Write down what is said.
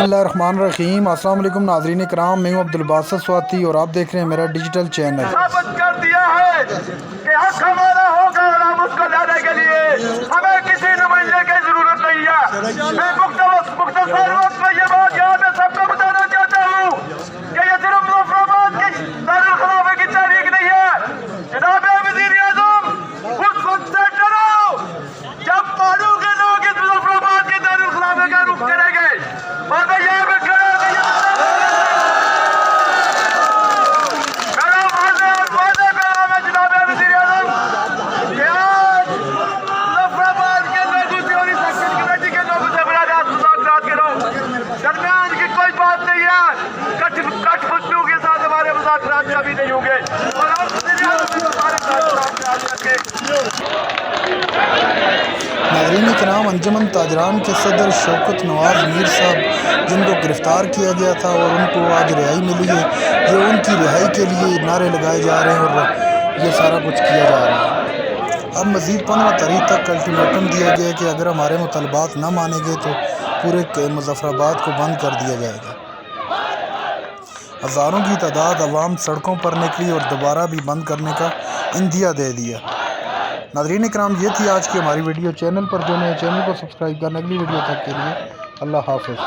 बिस्मिल्लाहिर्रहमानिर्रहीम। अस्सलाम वालेकुम नाज़रीन कराम, मैं हूं अब्दुल बासित स्वाति और आप देख रहे हैं मेरा डिजिटल चैनल। साबित कर दिया है कि हक हमारा होगा और हम उसको लाने के लिए हमें किसी नुमाइंदे की जरूरत नहीं है। मैं मुख्तसर वक्त में ये बात यहाँ पे सबको बताना चाहता हूँ कि ये सिर्फ मुजफ्फराबाद के दारुल खिलाफे की तहरीक नहीं है। जनाब वज़ीर आज़म, उस वक्त से डरो जब मानोगे लोग इस मुजफ्फराबाद के दारुल खिलाफे का रुख करेंगे। और मैं यहाँ पे खड़ा दरमियान की कोई बात नहीं है। कठपुतलियों के साथ हमारे मुज़ाकरात कभी नहीं होंगे और हम नाज़रीन कराम, अंजुमन ताजरान के सदर शौकत नवाज मीर साहब, जिनको गिरफ़्तार किया गया था और उनको आज रिहाई मिली है, ये उनकी रिहाई के लिए नारे लगाए जा रहे हैं और ये सारा कुछ किया जा रहा है। अब मज़ीद 15 तारीख तक अल्टीमेटम दिया गया है कि अगर हमारे मुतालबात न माने गए तो पूरे मुजफ्फराबाद को बंद कर दिया जाएगा। हज़ारों की तादाद अवाम सड़कों पर निकली और दोबारा भी बंद करने का इंदिया दे दिया। नाज़रीन इकराम, ये थी आज की हमारी वीडियो। चैनल पर जो नए चैनल को सब्सक्राइब करना, अगली वीडियो तक के लिए अल्लाह हाफ़िज़।